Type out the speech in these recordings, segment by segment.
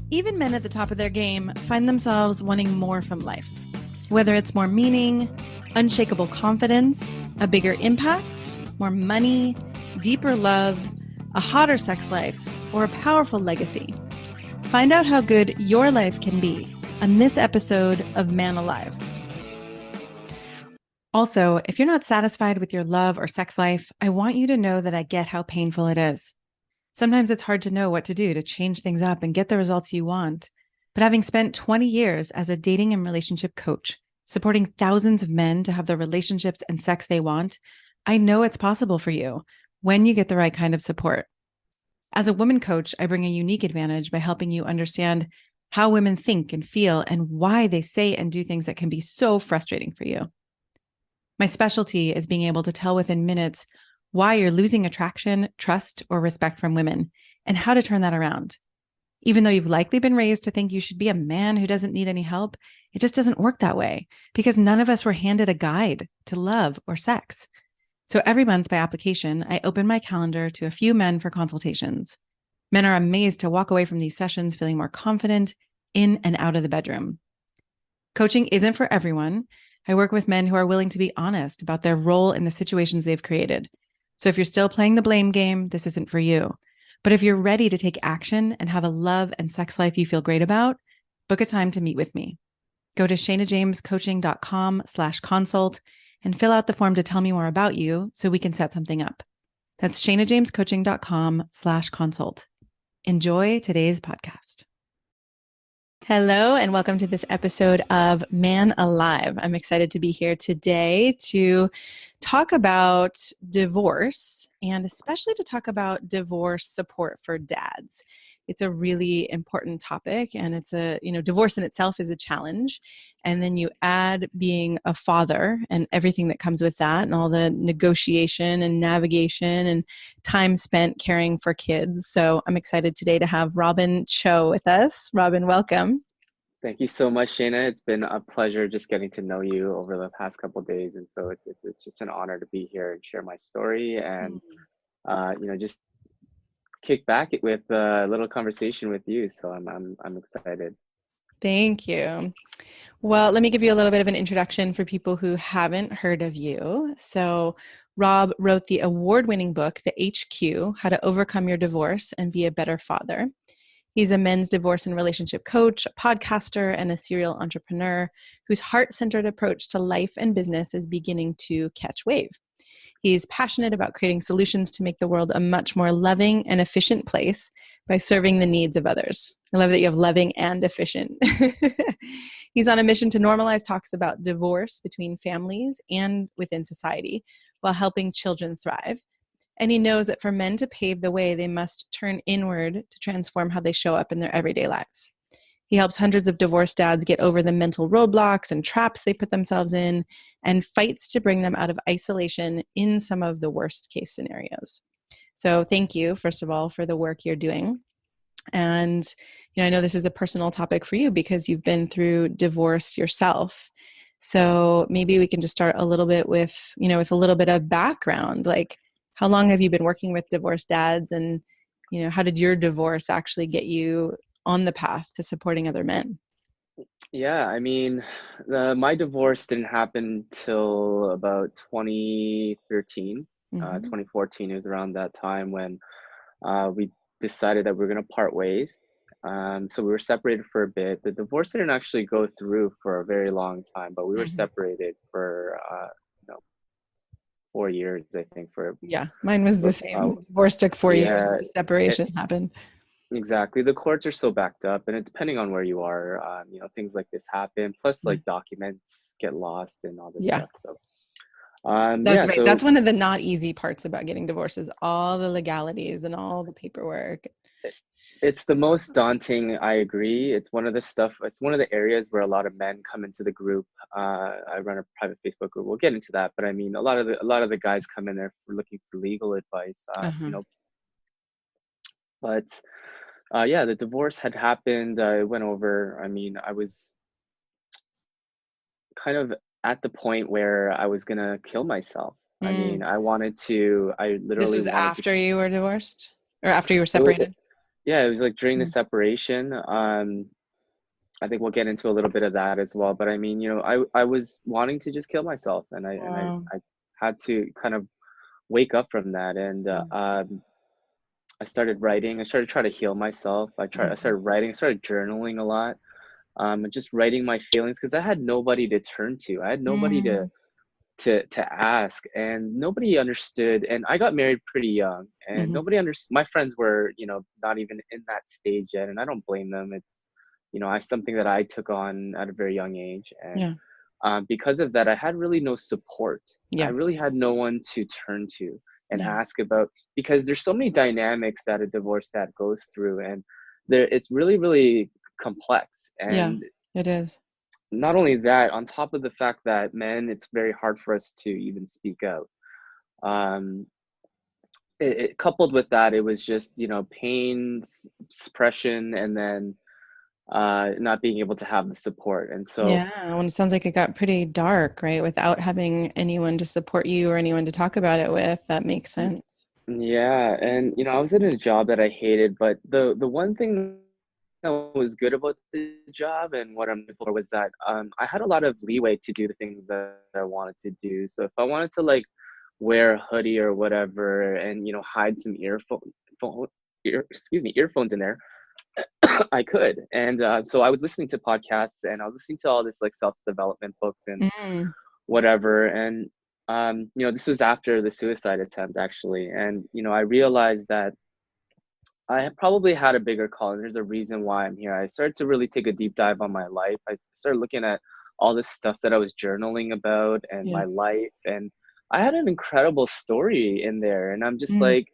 Even men at the top of their game find themselves wanting more from life. Whether it's more meaning, unshakable confidence, a bigger impact, more money, deeper love, a hotter sex life, or a powerful legacy. Find out how good your life can be on this episode of Man Alive. Also, if you're not satisfied with your love or sex life, I want you to know that I get how painful it is. Sometimes it's hard to know what to do to change things up and get the results you want. But having spent 20 years as a dating and relationship coach, supporting thousands of men to have the relationships and sex they want, I know it's possible for you when you get the right kind of support. As a woman coach, I bring a unique advantage by helping you understand how women think and feel and why they say and do things that can be so frustrating for you. My specialty is being able to tell within minutes why you're losing attraction, trust, or respect from women, and how to turn that around. Even though you've likely been raised to think you should be a man who doesn't need any help, it just doesn't work that way because none of us were handed a guide to love or sex. So every month by application, I open my calendar to a few men for consultations. Men are amazed to walk away from these sessions feeling more confident in and out of the bedroom. Coaching isn't for everyone. I work with men who are willing to be honest about their role in the situations they've created. So if you're still playing the blame game, this isn't for you. But if you're ready to take action and have a love and sex life you feel great about, book a time to meet with me. Go to shanajamescoaching.com/consult and fill out the form to tell me more about you so we can set something up. That's shanajamescoaching.com/consult. Enjoy today's podcast. Hello, and welcome to this episode of Man Alive. I'm excited to be here today to talk about divorce and especially to talk about divorce support for dads. It's a really important topic, and divorce in itself is a challenge. And then you add being a father and everything that comes with that and all the negotiation and navigation and time spent caring for kids. So I'm excited today to have Robin Choe with us. Robin, welcome. Thank you so much, Shayna. It's been a pleasure just getting to know you over the past couple of days, and so it's just an honor to be here and share my story and just kick back with a little conversation with you. So I'm excited. Thank you. Well, let me give you a little bit of an introduction for people who haven't heard of you. So Rob wrote the award-winning book, The HQ, How to Overcome Your Divorce and Be a Better Father. He's a men's divorce and relationship coach, a podcaster, and a serial entrepreneur whose heart-centered approach to life and business is beginning to catch wave. He's passionate about creating solutions to make the world a much more loving and efficient place by serving the needs of others. I love that you have loving and efficient. He's on a mission to normalize talks about divorce between families and within society while helping children thrive. And he knows that for men to pave the way, they must turn inward to transform how they show up in their everyday lives. He helps hundreds of divorced dads get over the mental roadblocks and traps they put themselves in and fights to bring them out of isolation in some of the worst case scenarios. So thank you, first of all, for the work you're doing. And I know this is a personal topic for you because you've been through divorce yourself. So maybe we can just start a little bit with a little bit of background. Like, how long have you been working with divorced dads, and how did your divorce actually get you on the path to supporting other men? Yeah, I mean, my divorce didn't happen till about 2013, 2014. It was around that time when we decided that we were going to part ways. So we were separated for a bit. The divorce didn't actually go through for a very long time, but we were separated for 4 years, I think. Mine was the same. Divorce took 4 years. The separation happened. Exactly. The courts are so backed up, and depending on where you are, things like this happen. Plus, like documents get lost and all this stuff. So, that's right. So that's one of the not easy parts about getting divorced is all the legalities and all the paperwork. It's the most daunting. I agree. It's one of the areas where a lot of men come into the group. I run a private Facebook group. We'll get into that, but I mean, a lot of the guys come in there looking for legal advice. But the divorce had happened. It went over. I mean, I was kind of at the point where I was gonna kill myself. I mean, I literally This was wanted after you were divorced or after you were separated? yeah, it was like during the Mm. separation. I think we'll get into a little bit of that as well. But I mean, I was wanting to just kill myself, and Wow. I had to kind of wake up from that, and Mm. I started writing. I started trying to heal myself. I Mhm. started writing. I started journaling a lot. And just writing my feelings because I had nobody to turn to. I had nobody Mm. to ask, and nobody understood. And I got married pretty young, and Mhm. nobody understood. My friends were, not even in that stage yet, and I don't blame them. It's, I something that I took on at a very young age, and Yeah. because of that, I had really no support. I Yeah. really had no one to turn to and Yeah. ask about, because there's so many dynamics that a divorce that goes through, and it's really, really complex. Yeah. And It is. not only that, on top of the fact that men, it's very hard for us to even speak out. Um, coupled with that, it was just, pain, suppression, and then not being able to have the support. And so, Yeah, when it sounds like it got pretty dark, right? Without having anyone to support you or anyone to talk about it with, that makes sense. yeah, and I was in a job that I hated, but the one thing that was good about the job and what I'm looking for was that I had a lot of leeway to do the things that I wanted to do. So if I wanted to like wear a hoodie or whatever, and hide some earphones in there, I could. And so I was listening to podcasts, and I was listening to all this like self-development books and Mm. whatever. And this was after the suicide attempt actually, and I realized that I have probably had a bigger call, and there's a reason why I'm here. I started to really take a deep dive on my life. I started looking at all this stuff that I was journaling about and Yeah. my life, and I had an incredible story in there. And I'm just Mm. like,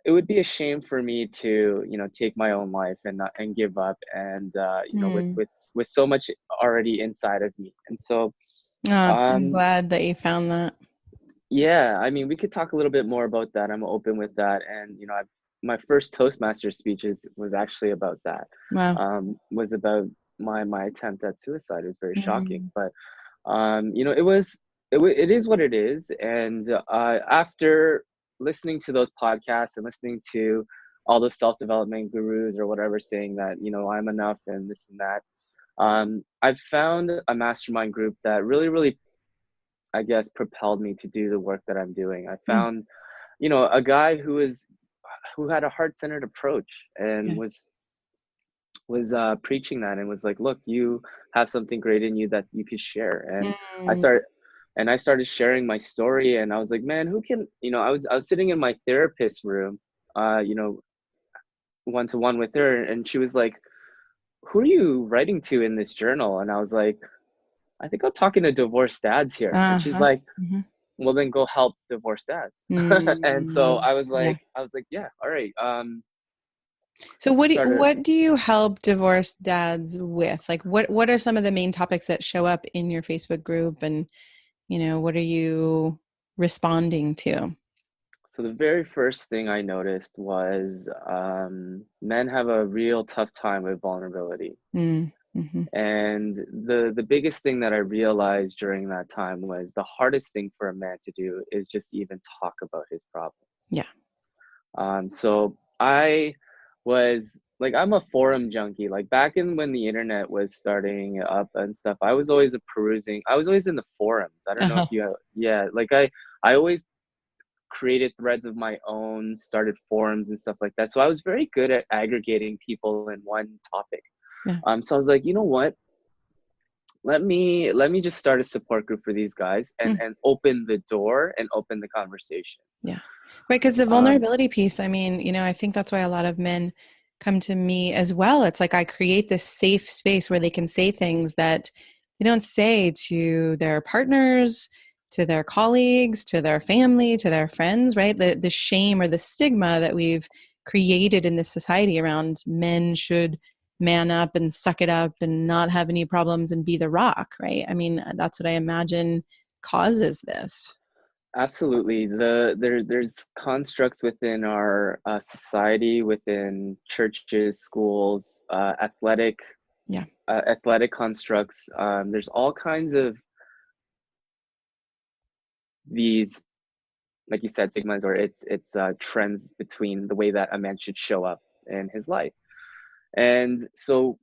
it would be a shame for me to, take my own life and not, and give up, and Mm. with so much already inside of me. And so, Oh, I'm um, glad that you found that. yeah, I mean, we could talk a little bit more about that. I'm open with that. And, my first Toastmaster speeches was actually about that. Wow. Was about my attempt at suicide. It was very shocking, Mm. but it is what it is. And after listening to those podcasts and listening to all those self-development gurus or whatever saying that, I'm enough and this and that, I've found a mastermind group that really, really, I guess, propelled me to do the work that I'm doing. I Mm. found, a guy who had a heart-centered approach and Yeah. was preaching that, and was like, look, you have something great in you that you could share. And I Mm. started I started sharing my story, and I was like, man, who can, I was sitting in my therapist's room, you know, one to one with her, and she was like, who are you writing to in this journal? And I was like, I think I'm talking to divorced dads here. And she's Uh-huh. like, Mhm. well, then go help divorced dads. And so Mm. Yeah. I was like, yeah, all right. So Started. what do you help divorced dads with? Like what are some of the main topics that show up in your Facebook group, and what are you responding to? So the very first thing I noticed was men have a real tough time with vulnerability. Mm. Mhm. And the biggest thing that I realized during that time was the hardest thing for a man to do is just even talk about his problems. Yeah. So I was like, I'm a forum junkie. Like back in when the internet was starting up and stuff, I was always perusing. I was always in the forums. I don't know if Uh-huh. you have, yeah, like I always created threads of my own, started forums and stuff like that. So I was very good at aggregating people in one topic. Yeah. So I was like, you know what? Let me just start a support group for these guys, Mm. and open the door and open the conversation. Yeah. Right. Because the Um, vulnerability piece, I mean, I think that's why a lot of men come to me as well. It's like I create this safe space where they can say things that they don't say to their partners, to their colleagues, to their family, to their friends, right? The shame or the stigma that we've created in this society around men should man up and suck it up and not have any problems and be the rock, right? I mean, that's what I imagine causes this. Absolutely. There's constructs within our society, within churches, schools, Yeah. athletic constructs. There's all kinds of these like you said, stigmas, or it's trends between the way that a man should show up in his life. And so,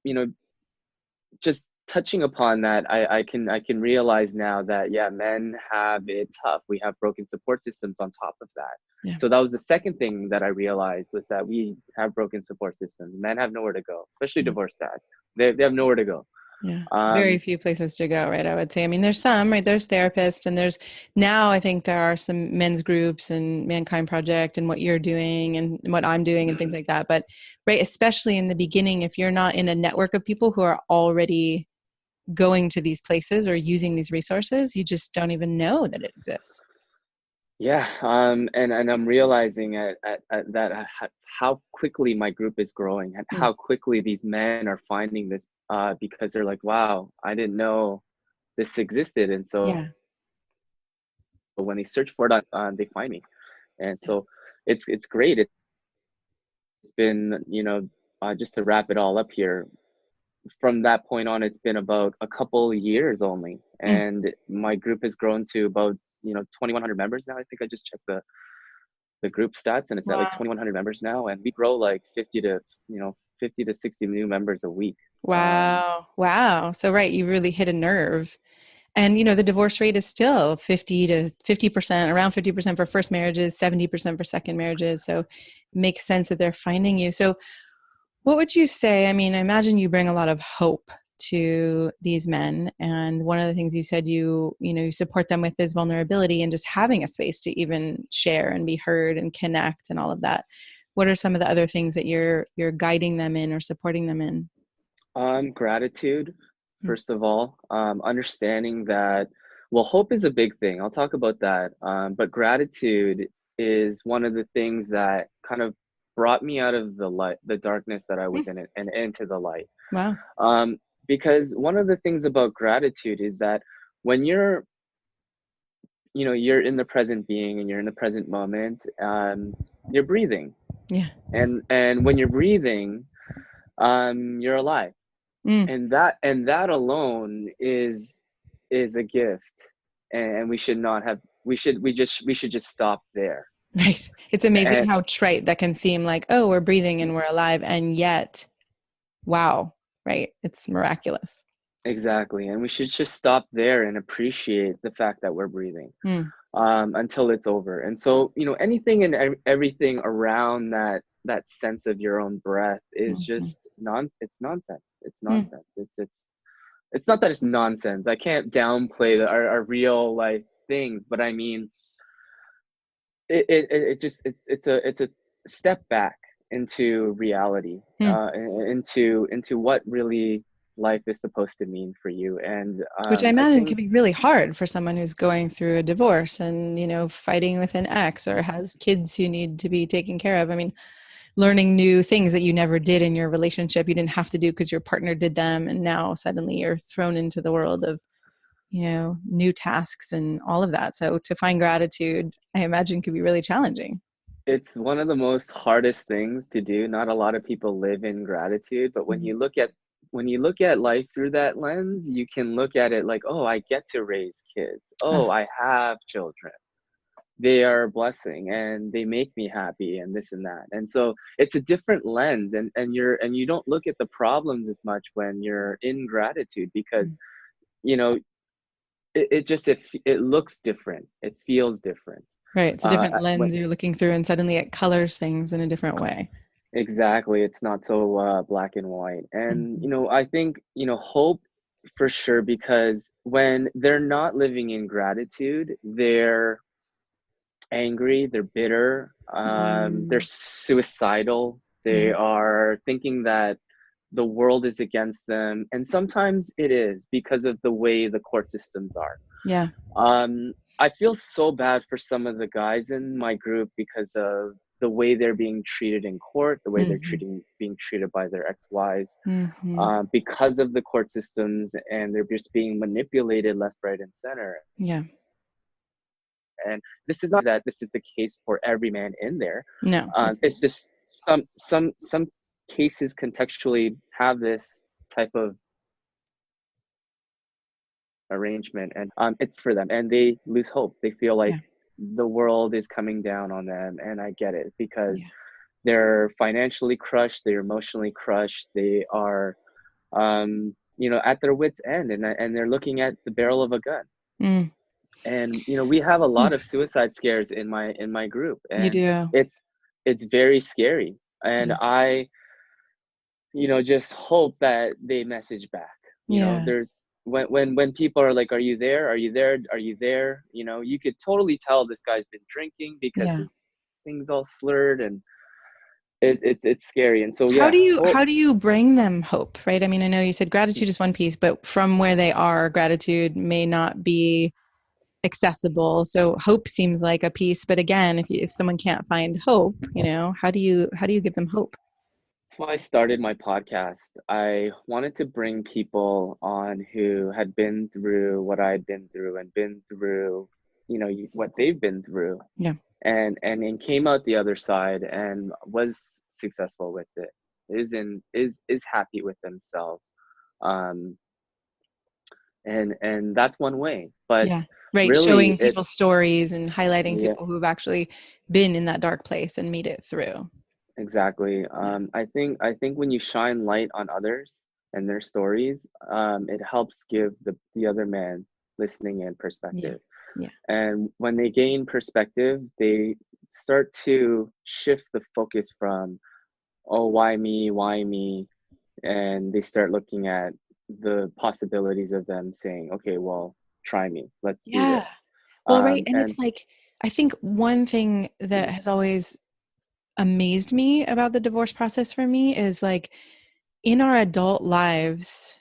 just touching upon that, I can realize now that, yeah, men have it tough. We have broken support systems on top of that. Yeah. So that was the second thing that I realized, was that we have broken support systems. Men have nowhere to go, especially Mm. divorced dads. They have nowhere to go. Yeah. Very Um, few places to go, right? I would say. I mean, there's some, right? There's therapists, and there's now, I think there are some men's groups and Mankind Project and what you're doing and what I'm doing and things mhm. like that. But, right, especially in the beginning, if you're not in a network of people who are already going to these places or using these resources, you just don't even know that it exists. Yeah, and I'm realizing at that, how quickly my group is growing, and Mm. how quickly these men are finding this, because they're like, wow, I didn't know this existed. And so Yeah. when they search for it, they find me. And so it's great. It's been, just to wrap it all up here, from that point on, it's been about a couple of years only, Mm. and my group has grown to about, 2,100 members now. I think I just checked the group stats, and it's at like Wow. 2,100 members now, and we grow like 50 to 60 new members a week. Wow. Wow. So, right, you really hit a nerve. And, the divorce rate is still 50 to 50%, around 50% for first marriages, 70% for second marriages. So, it makes sense that they're finding you. So, what would you say? I mean, I imagine you bring a lot of hope to these men. And one of the things you said you support them with is vulnerability and just having a space to even share and be heard and connect and all of that. What are some of the other things that you're guiding them in or supporting them in? Gratitude, Mm. first of all, understanding that, well, hope is a big thing. I'll talk about that. But gratitude is one of the things that kind of brought me out of the light, the darkness that I Mm. was in, it, and into the light. Wow. Um, because one of the things about gratitude is that when you're in the present being, and you're in the present moment, you're breathing, Yeah. and when you're breathing, you're alive, Mm. and that alone is a gift, and we should just stop there. Right. It's amazing And how trite that can seem like, oh, we're breathing and we're alive. And yet, wow, right? It's miraculous. exactly, and we should just stop there and appreciate the fact that we're breathing, Mm. until it's over. And so, anything and everything around that sense of your own breath is Mhm. just it's nonsense. It's Mm. nonsense. It's not that it's nonsense. I can't downplay our real life things, but I mean, it just it's a step back into reality, Mm. into what really life is supposed to mean for you. And Which I I imagine can think be really hard for someone who's going through a divorce and, fighting with an ex or has kids who need to be taken care of. I mean, learning new things that you never did in your relationship, you didn't have to do because your partner did them. And now suddenly you're thrown into the world of, new tasks and all of that. So to find gratitude, I imagine could be really challenging. it's one of the most hardest things to do. Not a lot of people live in gratitude, but when Mhm. you look at life through that lens, you can look at it like, oh, I get to raise kids. Oh, Oh, I have children. They are a blessing, and they make me happy, and this and that. And so it's a different lens, and you don't look at the problems as much when you're in gratitude, because you know it looks different. It feels different. right. It's a different When lens you're looking through, and suddenly it colors things in a different way. Exactly, it's not so black and white. And Mhm. I think, hope, for sure, because when they're not living in gratitude, they're angry, they're bitter, they're Mm. suicidal, Yeah. they are thinking that the world is against them, and sometimes it is, because of the way the court systems are. Yeah. I feel so bad for some of the guys in my group, because of the way they're being treated in court, the way they're Hmm. being treated by their ex-wives, Hmm. because of the court systems, and they're just being manipulated left, right, and center. Yeah. And this is not that this is the case for every man in there. No, it's It's just some cases contextually have this type of arrangement, and it's for them, and they lose hope. They feel like yeah. the world is coming down on them, and I get it because Yeah. they're financially crushed, they're emotionally crushed, they are at their wits' end, and they're looking at the barrel of a gun. Mm. And we have a lot of Oof. suicide scares in my group, You and do. it's very scary. And Yeah. I just hope that they message back. Yeah. There's when people are like, are you there, are you there, are you there, you could totally tell this guy's been drinking because Yeah. his things all slurred, and it's scary. And so How yeah, do you hope. how do you bring them hope, right? I mean, I know you said gratitude is one piece, but from where they are, gratitude may not be accessible. So hope seems like a piece, but again, if someone can't find hope, how do you give them hope? That's why I started my podcast. I wanted to bring people on who had been through what I'd been through and been through, what they've been through, Yeah. and came out the other side and was successful with it. Is happy with themselves. Um, and that's one way. But Yeah. Right. really, Showing people stories and highlighting yeah, people who've actually been in that dark place and made it through. exactly. Yeah. I think when you shine light on others and their stories, it helps give the other man listening in Yeah. perspective. Yeah. And when they gain perspective, they start to shift the focus from, oh, why me, and they start looking at the possibilities of them saying, okay, well, try me, let's do Yeah. this. Well, right. And And it's like, I think one thing that has always amazed me about the divorce process for me is like in our adult lives,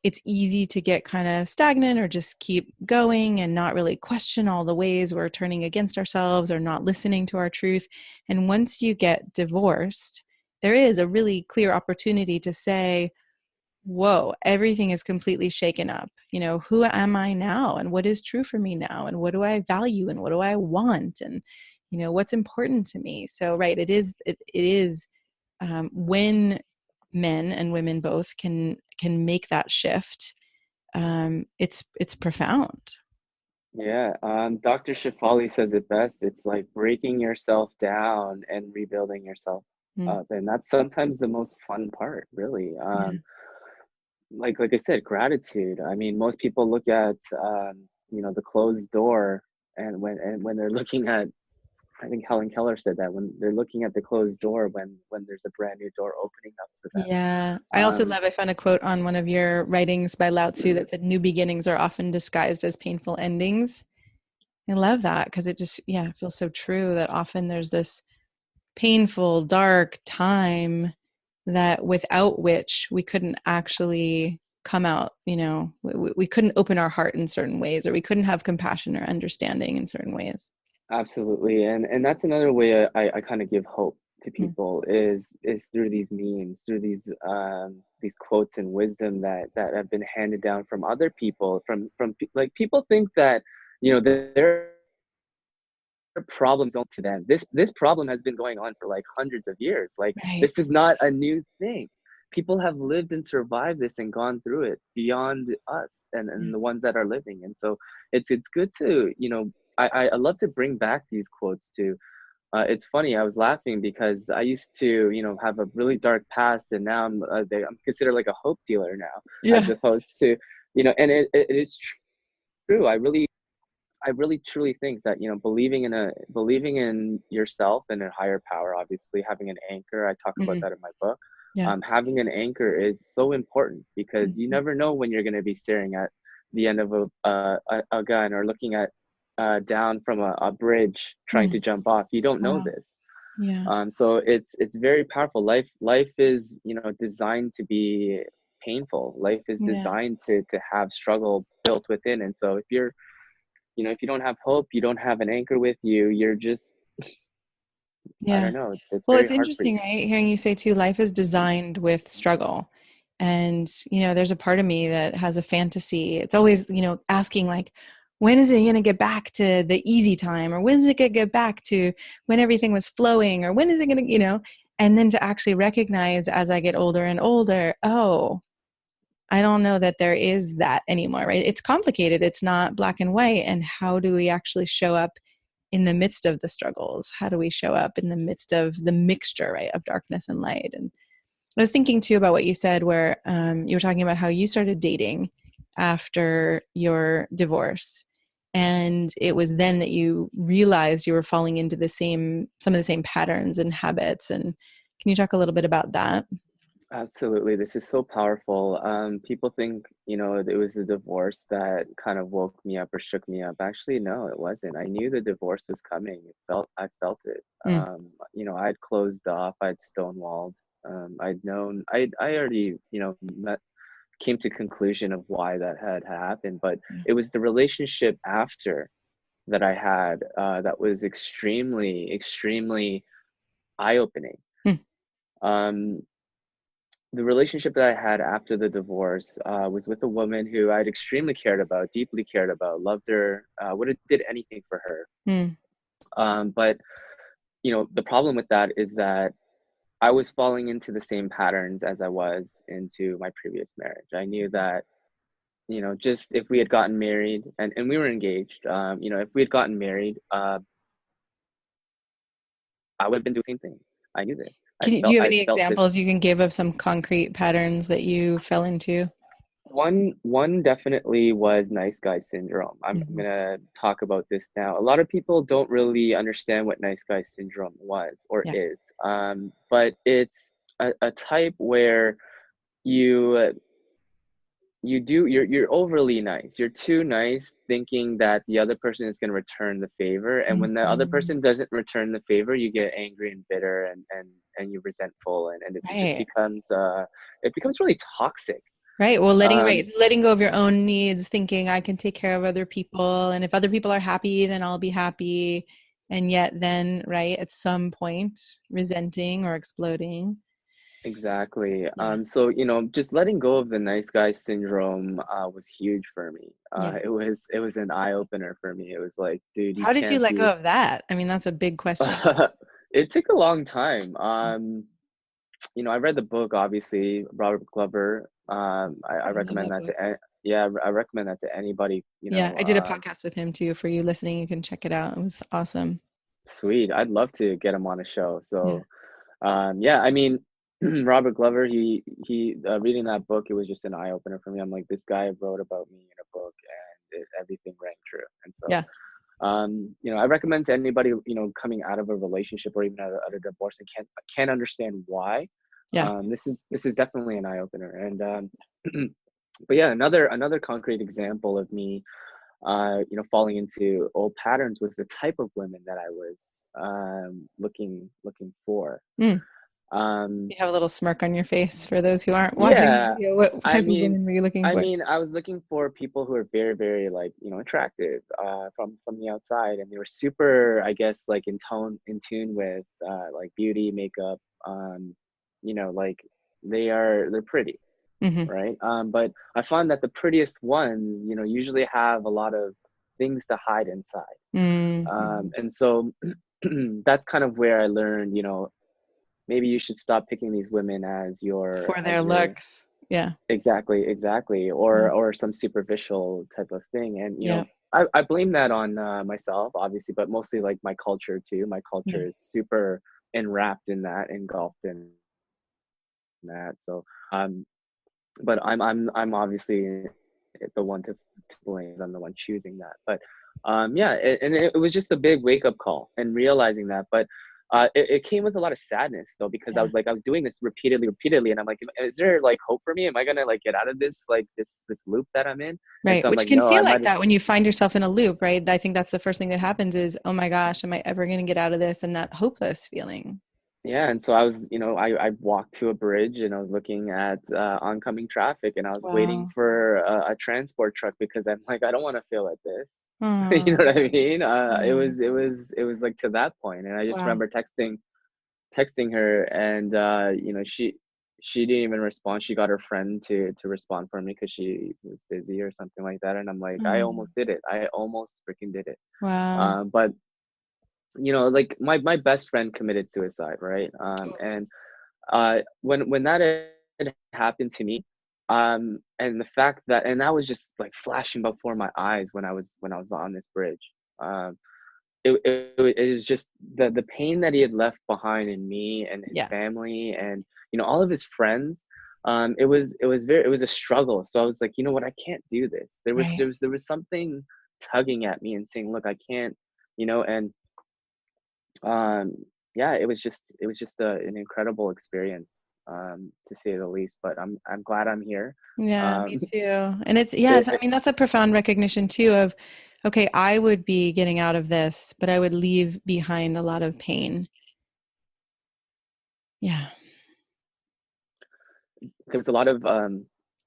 it's easy to get kind of stagnant or just keep going and not really question all the ways we're turning against ourselves or not listening to our truth. And once you get divorced, there is a really clear opportunity to say, whoa, everything is completely shaken up. Who am I now? And what is true for me now? And what do I value? And what do I want? And, what's important to me? So, right, it is when men and women both can make that shift, it's profound. yeah, Dr. Shafali says it best. It's like breaking yourself down and rebuilding yourself Mm, up. And that's sometimes the most fun part, really. yeah. Like I said, gratitude. I mean, most people look at the closed door, and when they're looking at, I think Helen Keller said that, when they're looking at the closed door, when there's a brand new door opening up for Yeah. them. I found a quote on one of your writings by Lao Tzu that said, new beginnings are often disguised as painful endings. I love that because it just, yeah, it feels so true that often there's this painful, dark time that without which we couldn't actually come out, we couldn't open our heart in certain ways, or we couldn't have compassion or understanding in certain ways. Absolutely, and that's another way I kind of give hope to Mm, people is through these memes, through these quotes and wisdom that have been handed down from other people, like, people think that their problems only to them. This problem has been going on for like hundreds of years. Like, right. this is not a new thing. People have lived and survived this and gone through it beyond us Yeah. and the ones that are living. And so it's good to, I love to bring back these quotes to. It's funny. I was laughing because I used to, have a really dark past, and now I'm considered like a hope dealer now, as Yeah. opposed to, and it is true. I really truly think that, believing in yourself and a higher power, obviously having an anchor. I talk about Mm, that in my book. yeah. Having an anchor is so important because you Mhm. never know when you're going to be staring at the end of a gun, or looking at down from a bridge trying to Mm, jump off. You don't know wow. this. Yeah. So it's very powerful. Life is, designed to be painful. Life is Yeah. designed to have struggle built within. And so if you don't have hope, you don't have an anchor with you, you're just, I Yeah. don't know, it's Well, very it's hard for interesting, you. right? Hearing you say too, life is designed with struggle. And, there's a part of me that has a fantasy. It's always, asking like, when is it going to get back to the easy time? Or when is it going to get back to when everything was flowing? Or when is it going to, and then to actually recognize as I get older and older, oh, I don't know that there is that anymore, right? It's complicated. It's not black and white. And how do we actually show up in the midst of the struggles? How do we show up in the midst of the mixture, right, of darkness and light? And I was thinking too about what you said, where you were talking about how you started dating after your divorce. And it was then that you realized you were falling into some of the same patterns and habits. And can you talk a little bit about that? Absolutely. This is so powerful. People think, it was the divorce that kind of woke me up or shook me up. Actually, no, it wasn't. I knew the divorce was coming. I felt it. Mm, I'd closed off, I'd stonewalled. I'd known, I already, came to conclusion of why that had happened, but yeah. it was the relationship after that I had, that was extremely, extremely eye-opening. Mm, Um, the relationship that I had after the divorce was with a woman who I'd extremely cared about, deeply cared about, loved her, would have did anything for her. mm, But the problem with that is that I was falling into the same patterns as I was into my previous marriage. I knew that, just if we had gotten married and we were engaged, if we had gotten married, I would have been doing the same things. I knew this. do you have I any felt this. examples you can give of some concrete patterns that you fell into? One definitely was nice guy syndrome. I'm Hmm. gonna talk about this now. A lot of people don't really understand what nice guy syndrome was or Yeah. is, but it's a type where you you're overly nice. You're too nice, thinking that the other person is going to return the favor, and when the other Mhm. person doesn't return the favor, you get angry and bitter, and you're resentful, and Right. it becomes really toxic. Right. Well, Um, letting go of your own needs, thinking I can take care of other people, and if other people are happy, then I'll be happy. And yet then, right, at some point, resenting or exploding. exactly. Yeah. So just letting go of the nice guy syndrome was huge for me. Yeah. It was an eye opener for me. It was like, dude, you How did you can't let be. go of that? I mean, that's a big question. It took a long time. I read the book, obviously, Robert Glover. I I love recommend that that book. yeah, I recommend that to anybody. Yeah, I did a podcast with him too. For you listening, you can check it out. It was awesome. Sweet. I'd love to get him on a show. Yeah. So, yeah, I mean, Robert Glover, he reading that book, it was just an eye opener for me. I'm like, this guy wrote about me in a book, and everything rang true. And so, Yeah. I recommend to anybody, coming out of a relationship or even out of divorce and can't understand why. Yeah. This is definitely an eye opener. And but yeah, another concrete example of me, falling into old patterns was the type of women that I was looking for. Mm. Um, You have a little smirk on your face for those who aren't watching the yeah, video. What I type of mean, women were you looking I for? mean, I was looking for people who are very, very like, attractive, from the outside, and they were super, I guess, like in tune with, like beauty, makeup, like they're pretty, Hmm. right? But I found that the prettiest ones, usually have a lot of things to hide inside. Hmm. And so that's kind of where I learned, maybe you should stop picking these women as your For their as your looks. Yeah. exactly, Yeah. or some and type of thing. And Yeah. I blame that on myself, obviously, but mostly like my culture too. My culture Yeah. is super enwrapped in that, engulfed in that. So but I'm obviously the one to blame. I'm the one choosing that. But yeah, it was just a big wake up call and realizing that. But it came with a lot of sadness though, because Yeah. I was doing this repeatedly, and I'm like, is there like hope for me? Am I gonna like get out of this, like this loop that I'm in? And Right. so I'm Which like, can no, I feel like might. that when you find yourself in a loop, right? I think that's the first thing that happens is, oh my gosh, am I ever going to get out of this? And that hopeless feeling. Yeah, and so I was, I walked to a bridge and I was looking at oncoming traffic, and I was waiting Wow. for a transport truck because I'm like, I don't want to feel like this. You know what I Oh, mean? yeah. It was like to that point, and I just Wow. remember texting her, and she didn't even respond. She got her friend to respond for me because she was busy or something like that, and I'm like, I Oh, almost did it. I almost freaking did it. wow. But like my best friend committed suicide, right? And when that had happened to me, And the fact that, and that was just like flashing before my eyes when I was on this bridge. Um, it was just the pain that he had left behind in me and his Yeah. family and all of his friends. It was a struggle. So I was like, you know what, I can't do this. Right. There was something tugging at me and saying, look, I can't, and um yeah, it was just an incredible experience, to say the least. But I'm glad I'm here. Yeah, um me too. And it's, yeah, it, it's, I it, mean, that's a profound recognition too of, okay, I would be getting out of this, but I would leave behind a lot of pain. Yeah. there was a lot of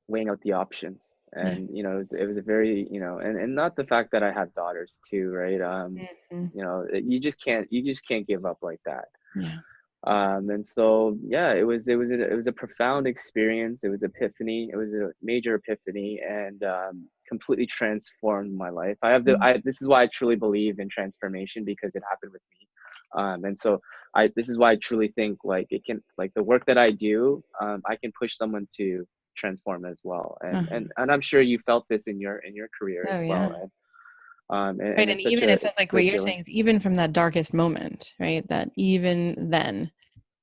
weighing out the options. Yeah. And it was a very, and not the fact that I have daughters too, right? Mhm. You just can't give up like that. Yeah. And so yeah, it was a profound experience. It was epiphany. It was a major epiphany, and completely transformed my life. Mm. This is why I truly believe in transformation, because it happened with me. And so this is why I truly think, like, it can, like, the work that I do, I can push someone to transform as well. And Uh-huh. and and I'm sure you felt this in your career Oh, as well. yeah. And Right. And it's such even a it sounds like what good you're feeling. saying is even from that darkest moment, right? That even then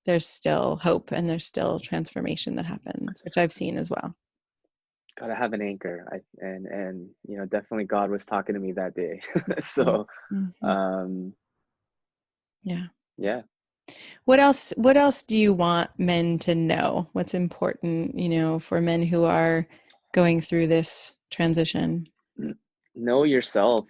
there's still hope and there's still transformation that happens, which I've seen as well. Gotta have an anchor. And definitely God was talking to me that day. Mhm. So Mhm. um Yeah. yeah. What else do you want men to know? What's important, for men who are going through this transition? Know yourself.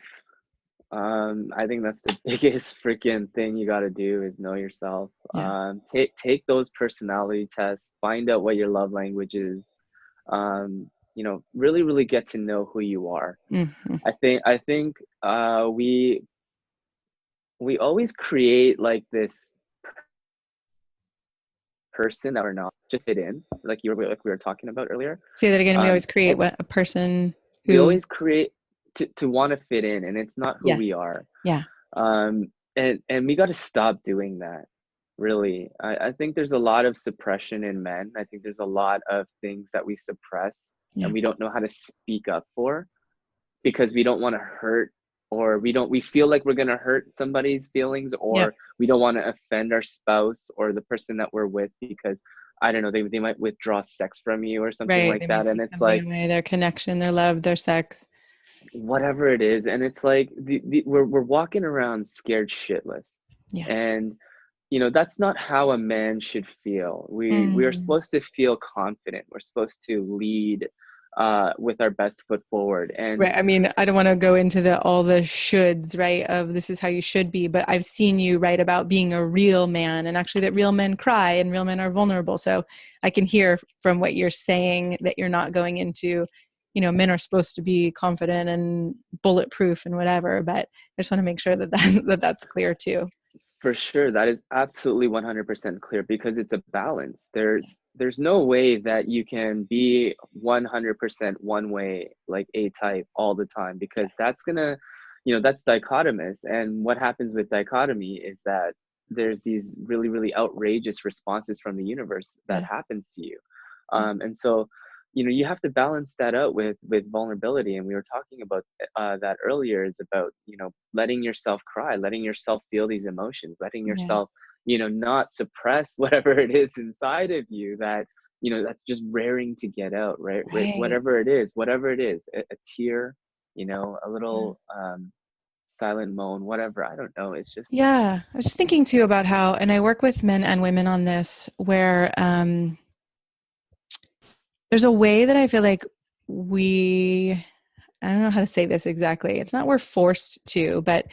I think that's the biggest freaking thing you got to do, is know yourself. Yeah. Take those personality tests, find out what your love language is. Really, really get to know who you are. Hmm. I think we always create like this person that we're not, just fit in, like we were talking about earlier. Say that again. We Um, always create and what a person we who, always create to want to fit in, and it's not who yeah, we are. yeah, And we got to stop doing that. Really, I think there's a lot of suppression in men. I think there's a lot of things that we suppress yeah, and we don't know how to speak up for, because we don't want to hurt, or we feel like we're going to hurt somebody's feelings, yep. or we don't want to offend our spouse or the person that we're with, because I don't know, they might withdraw sex from you or something Right. like They might that. And take it's something like, away, their connection, their love, their sex. whatever it is. And it's like we're walking around scared shitless. Yeah. And that's not how a man should feel. We are Mm. supposed to feel confident. We're supposed to lead with our best foot forward. And Right. I mean, I don't want to go into all the shoulds, right? Of this is how you should be, but I've seen you write about being a real man and actually that real men cry and real men are vulnerable. So I can hear from what you're saying that you're not going into, men are supposed to be confident and bulletproof and whatever, but I just want to make sure that's clear too. for sure, that is absolutely 100% clear, because it's a balance. There's no way that you can be 100% one way, like A type, all the time, because that's dichotomous. And what happens with dichotomy is that there's these really, really outrageous responses from the universe that Yeah. happens to you. Yeah. And so you have to balance that out with vulnerability. And we were talking about that earlier, is about letting yourself cry, letting yourself feel these emotions, letting Yeah. yourself not suppress whatever it is inside of you that that's just raring to get out, right? Right, Right. whatever it is, a tear, a Yeah. little silent moan, whatever. I don't know, it's just Yeah. I was just thinking too about how, and I work with men and women on this, where there's a way that I feel like I don't know how to say this exactly. It's not we're forced to, but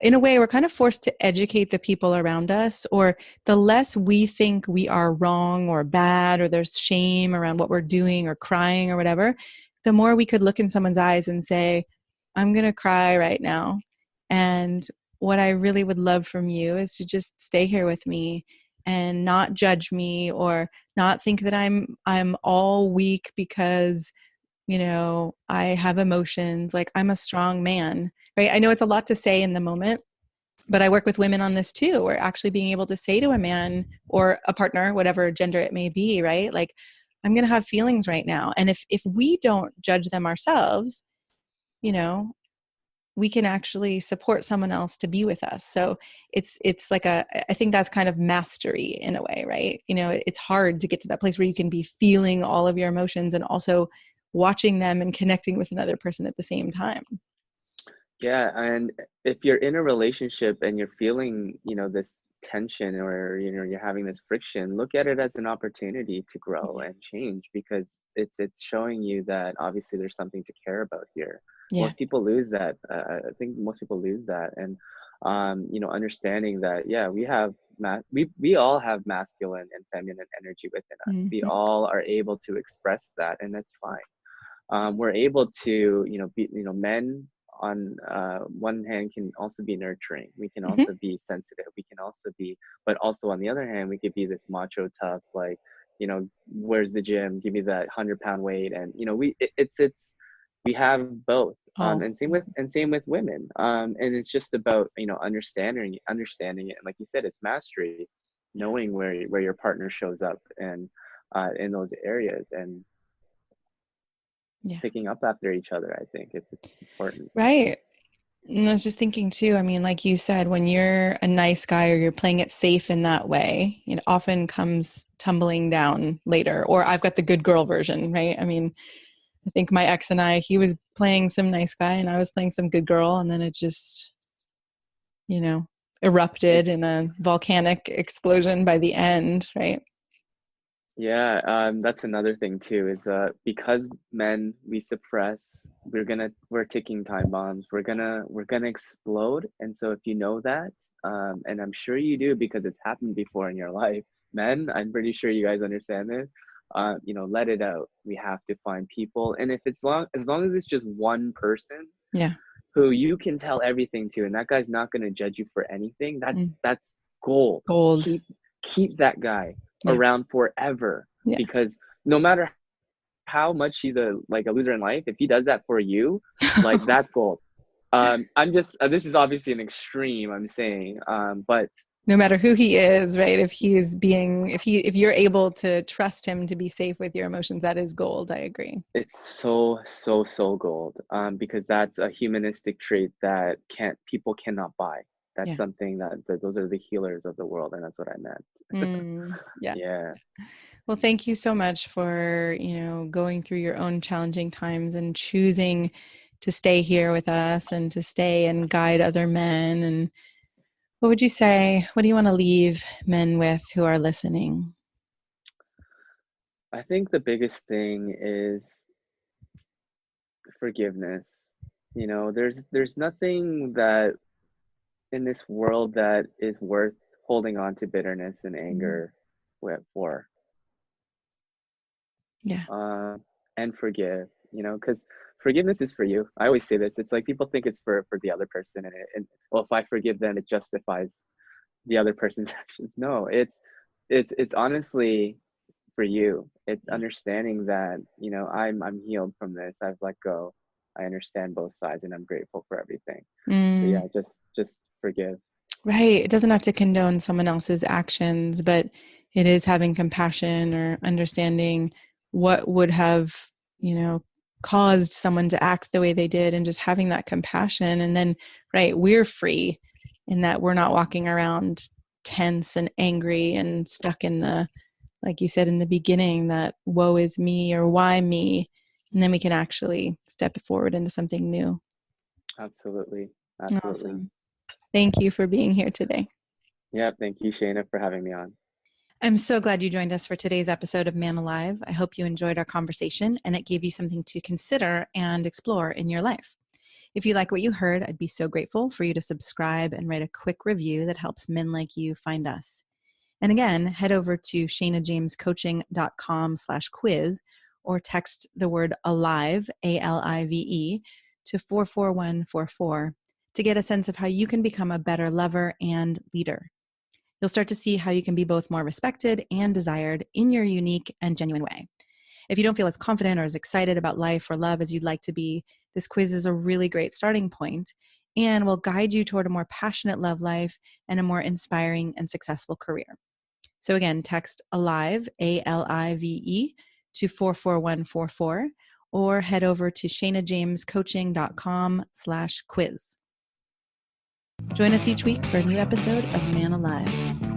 in a way, we're kind of forced to educate the people around us, or the less we think we are wrong or bad, or there's shame around what we're doing or crying or whatever, the more we could look in someone's eyes and say, I'm going to cry right now. And what I really would love from you is to just stay here with me and not judge me or not think that I'm all weak because I have emotions, like I'm a strong man, right? I know it's a lot to say in the moment, but I work with women on this too, or actually being able to say to a man or a partner, whatever gender it may be, right? Like, I'm going to have feelings right now. And if we don't judge them ourselves, you know, we can actually support someone else to be with us. So it's like I think that's kind of mastery in a way, right? You know, it's hard to get to that place where you can be feeling all of your emotions and also watching them and connecting with another person at the same time. Yeah, and if you're in a relationship and you're feeling, this tension, or you're having this friction, look at it as an opportunity to grow Yeah. and change, because it's showing you that obviously there's something to care about here. Yeah. Most people lose that. I think most people lose that, and understanding that, yeah, we all have masculine and feminine energy within us. We Mm-hmm. all are able to express that, and that's fine. We're able to, be, men on one hand can also be nurturing. We can Mm-hmm. also be sensitive. We can also be, but also on the other hand, we could be this macho tough, like, where's the gym? Give me that 100-pound weight. And, we have both. Oh, And same with women. And it's just about, understanding it. And like you said, it's mastery, yeah. knowing where your partner shows up, and in those areas, and Yeah. picking up after each other. I think it's important. Right. And I was just thinking too, I mean, like you said, when you're a nice guy or you're playing it safe in that way, it often comes tumbling down later. Or I've got the good girl version, right? I mean, I think my ex and he was playing some nice guy and I was playing some good girl. And then it just, you know, It erupted in a volcanic explosion by the end, right? Yeah, that's another thing too, is because men, we suppress, we're ticking time bombs. We're gonna explode. And so if you know that, and I'm sure you do because it's happened before in your life, men, I'm pretty sure you guys understand this. Let it out. We have to find people, and if it's as long as it's just one person Yeah. who you can tell everything to, and that guy's not going to judge you for anything, that's Mm. that's gold. Gold. Keep that guy Yeah. around forever, Yeah. because no matter how much he's a loser in life, if he does that for you, like, that's gold. I'm just this is obviously an extreme, I'm saying, but No matter who he is, right? If you're able to trust him to be safe with your emotions, that is gold. I agree. it's so, so, so gold, because that's a humanistic trait that can't people cannot buy. That's Yeah. something that those are the healers of the world, and that's what I meant. Yeah. Yeah. Well, thank you so much for, going through your own challenging times and choosing to stay here with us and to stay and guide other men. And what would you say? What do you want to leave men with who are listening? I think the biggest thing is forgiveness. There's nothing that in this world that is worth holding on to bitterness and Mm. anger for. Yeah. And forgive, because forgiveness is for you. I always say this. It's like people think it's for the other person, and well, if I forgive them, it justifies the other person's actions. No, it's honestly for you. It's Yeah. understanding that, I'm healed from this. I've let go. I understand both sides, and I'm grateful for everything. So Mm. yeah, just forgive. Right. It doesn't have to condone someone else's actions, but it is having compassion or understanding what would have, you know, caused someone to act the way they did and just having that compassion. And then, right, we're free in that we're not walking around tense and angry and stuck in the, like you said in the beginning, that woe is me or why me. And then we can actually step forward into something new. Absolutely. Absolutely. Awesome. Thank you for being here today. Yeah, thank you, Shayna, for having me on. I'm so glad you joined us for today's episode of Man Alive. I hope you enjoyed our conversation and it gave you something to consider and explore in your life. If you like what you heard, I'd be so grateful for you to subscribe and write a quick review that helps men like you find us. And again, head over to shanajamescoaching.com/quiz or text the word alive, ALIVE, to 44144 to get a sense of how you can become a better lover and leader. You'll start to see how you can be both more respected and desired in your unique and genuine way. If you don't feel as confident or as excited about life or love as you'd like to be, this quiz is a really great starting point and will guide you toward a more passionate love life and a more inspiring and successful career. So again, text ALIVE, ALIVE, to 44144 or head over to shanajamescoaching.com/quiz. Join us each week for a new episode of Man Alive.